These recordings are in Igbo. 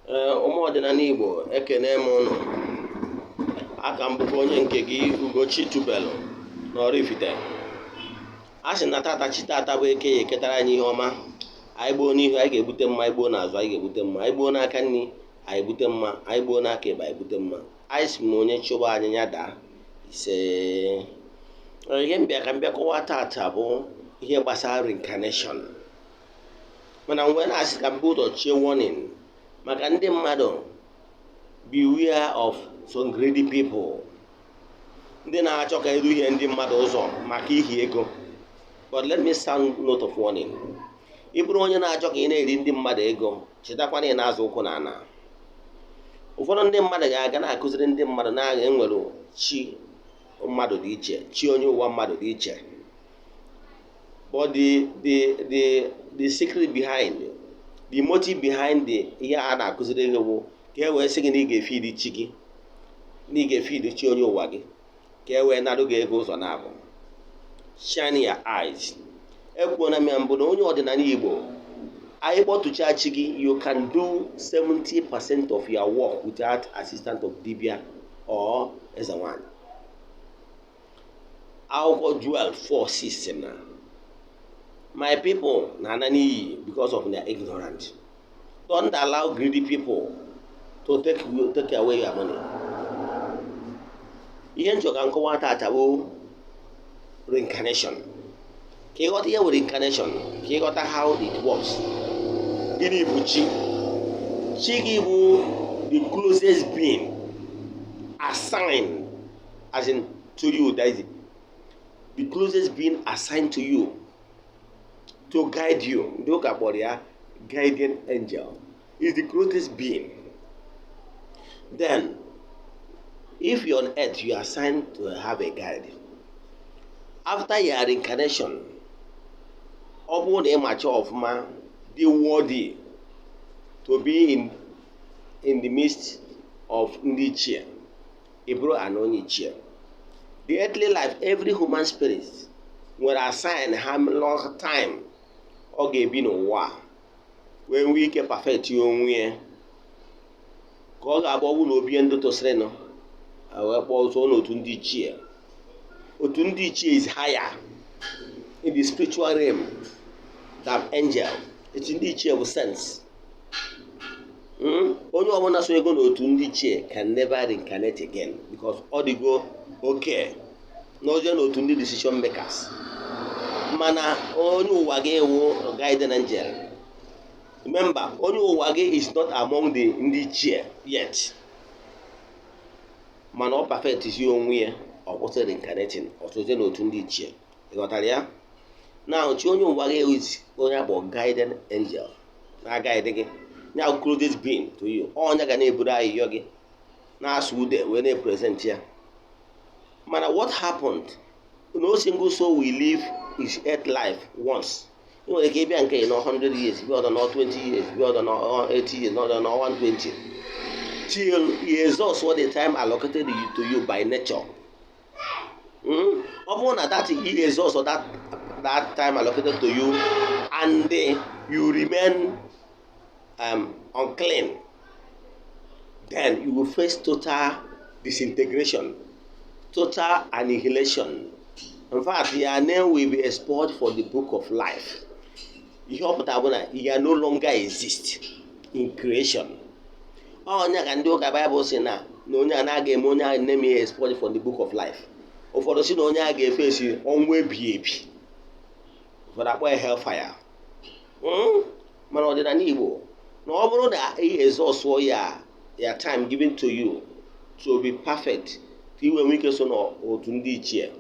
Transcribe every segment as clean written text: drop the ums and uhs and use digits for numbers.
Ụmụ ọdịnala Igbo ekene m ụnụ. Aka m bụkwa onye nke gị Ugochi tubelu na Oraifite. A sị na tata chi tata bụ eke ya eketara anyị ihe ọma. Anyị gboo n'ihu anyị ga-ebute mma, anyị gboo n'azụ anyị ga-ebute mma, anyị gboo n'aka nri anyị ebute mma, anyị gboo n'aka ịba anyị ebute mma. Anyị si m onye chụba anyị ya daa ise. Ihe mbịa ka mbịa kọwa tata bụ ihe gbasara reincarnation. Mana mgbe na-asị ka mbụ ụzọ chie warning maka ndị mmadụ, beware of some greedy people, ndị na-achọ ka eduhie ndị mmadụ ụzọ maka ihi ego. But let me sound note of warning. Ị bụrụ onye na-achọ ka ị na-eri ndị mmadụ ego, chetakwana ị na-azụ ụkwụ n'ala. Ụfọdụ ndị mmadụ ga-aga na-akụziri ndị mmadụ na-agha enwere chi mmadụ dị iche, chi onye ụwa mmadụ dị iche. But the secret behind, the motive behind ihe a na-akụziri gị bụ ka e wee sị gị na ị ga-efidi chi gị, na ị ga-efidi chi onye ụwa gị, ka e wee narụ gị ego ụzọ na-abụ. Shine your eyes. Ekwuona m ya mbụ na onye ọdịnala Igbo, anyị kpọtụcha chi gị, you can do 70% of your work without assistance of dibia or Eze-Ana. Akwụkwọ Joel 4:6 na my people na-ana n'iyi because of their ignorance. Don't allow greedy people to take away your money. Ihe nchọ ka nkọwa tata bụ reincarnation. Ka ịghọta ihe bụ reincarnation, ka ịghọta how it works. Gịnị bụ chi? Chi gị bụ the closest being assigned, as in to you, that is the closest being assigned to you to guide you. Look about ya, guardian angel is the closest being. Then, if you're on earth, you are assigned to have a guide. After your reincarnation, upon the mature of man, be worthy to be in the midst of Ndichie, Ibro and Onyichie. The earthly life, every human spirit will assign how long time ọ ga-ebi n'ụwa wee nwee ike perfect onwe ya, ka ọ ga-abụ ọbụ na obi ndụ tosịrịnụ wee kpọọ ụzọ n'otu ndị ichie. Otu ndị ichie is higher in the spiritual realm than angel. Etu ndị ichie bụ sense. Onye ọbụla so ego n'otu ndị ichie can never reincarnate again because ọ dịgo okay n'oje n'otu ndị decision makers. Mana onye ụwa gị ewu guardian angel. Remember, onye ụwa gị is not among the ndị ichie yet. Mana ọ perfect isi onwe ya, ọ kwụsị reincarnating, ọ soje n'otu ndị ichie. Ị ghọtara ya? Now, chi onye ụwa gị ewu onye bụ guardian angel na-guide gị, na closest being to you. Onye ga na-eburu ahịhịa gị na-asụ ude wee na-epresent ya. Mana what happened? No single soul will live his earth life once. You know, they gave you 100 years, be other not 20 years, be other not 80 years, not 120. Till he exhausts what the time allocated to you by nature. Upon that he exhausts that time allocated to you, and you remain unclean. Then you will face total disintegration, total annihilation. In fact, your name will be expelled for the book of life. You hope that you no longer exist in creation. Onye ka ndị ụka Bible sị na onye a na-aga-eme onye a name ya expelled for the book of life. Ụfọdụ sị na onye a ga-efesi ọnwụ ebighị ebi. Ụfọdụ akpọ ya hellfire. Mana ọdịnala Igbo na ọ bụrụ na ị exhaust your time given to you to be perfect, ka iwe nwee ike so n'otu ndị ichie,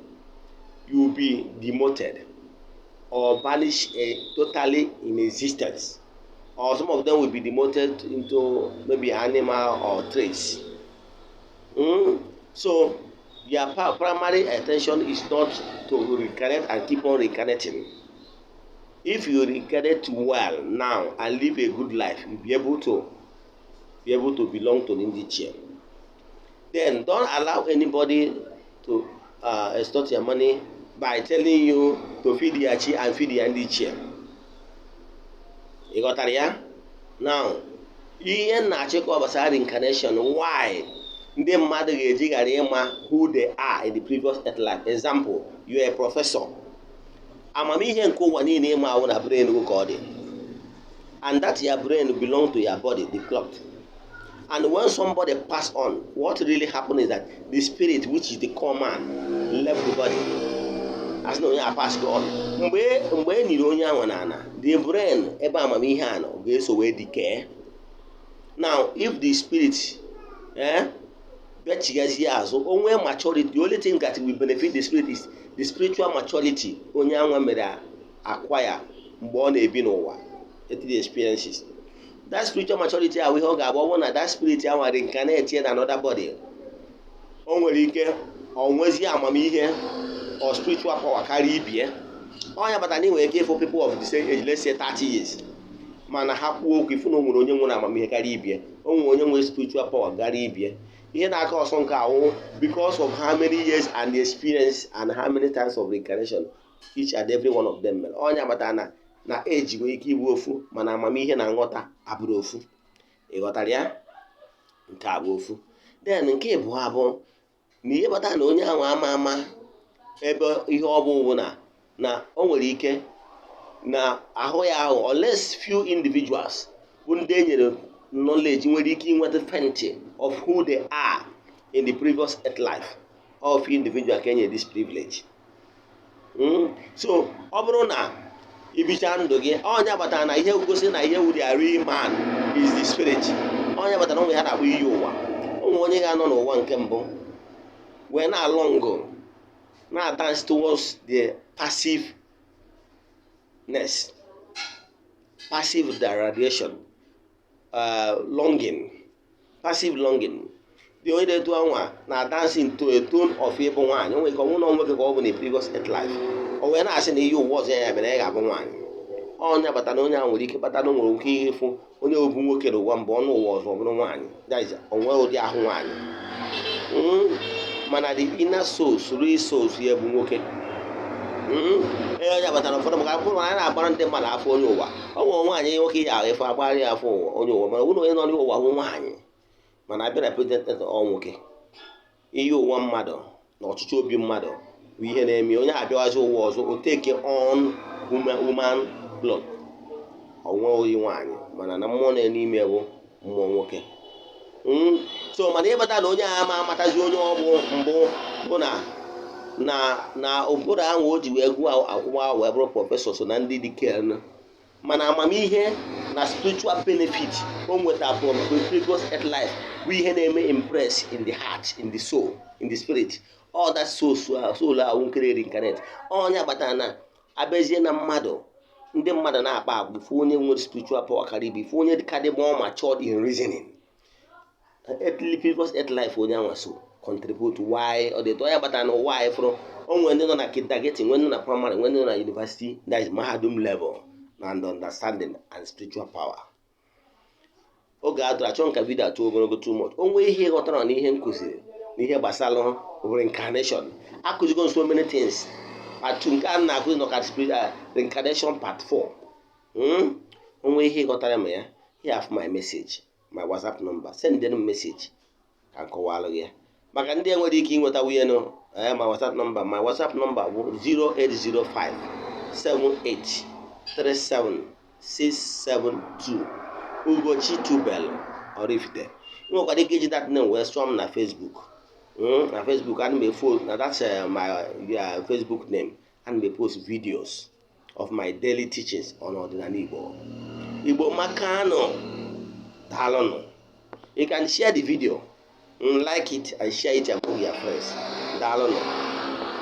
you will be demoted or banished totally in existence, or some of them will be demoted into maybe animal or traits. So your primary attention is not to reincarnate and keep on reincarnating. If you reincarnate well now and live a good life, you'll be able to belong to the Indian. Then don't allow anybody to extort your money by telling you to feed the chi and feed the Indian. You got that, yeah? Now, ihe na-achịkwa gbasara reincarnation, why ndị mmadụ ga-eji ghara ịma who they are in the previous earth life. Example, you are a professor. Amamihe nke ụwa niile ịma ahụ na brain gị ka ọ dị, and that your brain belong to your body, the clock. And when somebody pass on, what really happened is that the spirit, which is the core man, left the body. As no onye pass on. Mgbe e nyere onye ahụ n'ana, the brain ebe amamihe anọ ga-eso wee decay. Now, if the spirit bechigazie azụ, onwe maturity, the only thing that will benefit the spirit is the spiritual maturity onye anwa mere acquire mgbe ọ na-ebi n'ụwa, the experiences. That spiritual maturity ahụ ihe ọ ga-agba na that spirit ahụ reincarnate in another body. O nwere ike ọ nwezie amamihe or spiritual power karịa ibie. Onye bata na nwere ike ịfụ people of the same age, let's say 30 years, mana ha kwuo okwu ifu na o nwere onye nwere amamihe karịa ibie, o nwere onye nwere spiritual power karịa ibie. Ihe na-aka ọsọ nke ahụ because of how many years and the experience and how many times of reincarnation each and every one of them mere. Onye bata na age nwere ike ịbụ ofu, mana amamihe na nghọta abụrụ ofu. Ịghọtara ya? Nke a bụ ofu. Then nke bụ abụ na ihe bata na onye ahụ ama ebe ihe ọ bụ na o nwere ike na ahụ ya ahụ, unless few individuals bụ ndị enyere knowledge nwere ike inweta fenti of who they are in the previous earth life, of individual ka enye this privilege. So ọ bụrụ na ibicha ndụ gị, onye batara na ihe gosi na ihe wuri real man is the spirit. Onye batara onwe ha na-akpọ iyi ụwa. Onwe onye ga-anọ n'ụwa nke mbụ wee na-alọngụ na-advance towards the passiveness, passive radiation, longing, passive longing. The only day to anwa na dancing to a tone of ịbụ nwaanyị. Onwe ka ọ nwụrụ nwoke ka ọ bụ na previous earth life. O wee na-asị na ihe ụwa ọzọ ya mere ya ga-abụ nwaanyị. Onye bata na onye ahụ nwere ike bata na nwere nke ihe ịfụ onye obu nwoke n'ụwa mbụ ọnụ ụwa ọzọ ọ bụrụ nwaanyị. That is onwe ụdị ahụ nwaanyị. Mana the inner souls, real souls ya bụ nwoke. Onye bata na ụfọdụ maka akwụkwọ na na-agbara ndị mmadụ afọ onye ụwa. Ọ nwere nwaanyị nwoke ya ahụ ịfụ agbara ya afọ onye ụwa, mana ụlọ onye nọ n'ụwa bụ nwaanyị. Mana abịa na representative ọ nwoke. Ihe ụwa mmadụ na ọchịchị obi mmadụ bụ ihe na-eme onye abịawazi ụwa ọzọ o take on woman blood. Onwe oyi nwaanyị, mana na mmụọ na n'ime bụ mmụọ nwoke. So mana ịbata na onye ama amatazi onye ọ bụ mbụ bụ na ụbụrụ ahụ o ji wee gụọ akwụkwọ ahụ wee bụrụ prọfesọ so na ndị dike. Mana amamihe na spiritual benefit o nweta from the previous earth life bụ ihe na-eme impress in the heart, in the soul, in the spirit. All that soul ahụ nkere reincarnate. Onye agbata na abezie na mmadụ, ndị mmadụ na-akpa agwa bifo onye nwere spiritual power karịa bifo onye ka dị more matured in reasoning. Previous earth life onye anwa so contribute why ọ dị onye agbata na why fụrụ onwe ndị nọ na kindergarten, nwe ndị nọ na primary, nwe ndị nọ na university, that is mahadum level, and understanding and spiritual power. Oge atụrụ achọ nka vidio atụ ogologo too much. Onwe ihe ghọtara na ihe nkụziri na ihe gbasara reincarnation. Akụzigo so many things. Part 2 nke a na-akụzi nọ reincarnation part 4. Onwe ihe ghọtara ma ya, here have my message, my WhatsApp number. Send them message ka nkọwalụ gị. Maka ndị enwere ike inweta nwunye no my WhatsApp number. My WhatsApp number bụ 0805 78 37672. Ugochi tubelu Oraifite. Nwekwara ike iji that name wee sụọ m na Facebook. Na Facebook and me post na that's my Facebook name, and me post videos of my daily teachings on ordinary Igbo makano dalono. You can share the video, like it and share it among your friends. Dalono.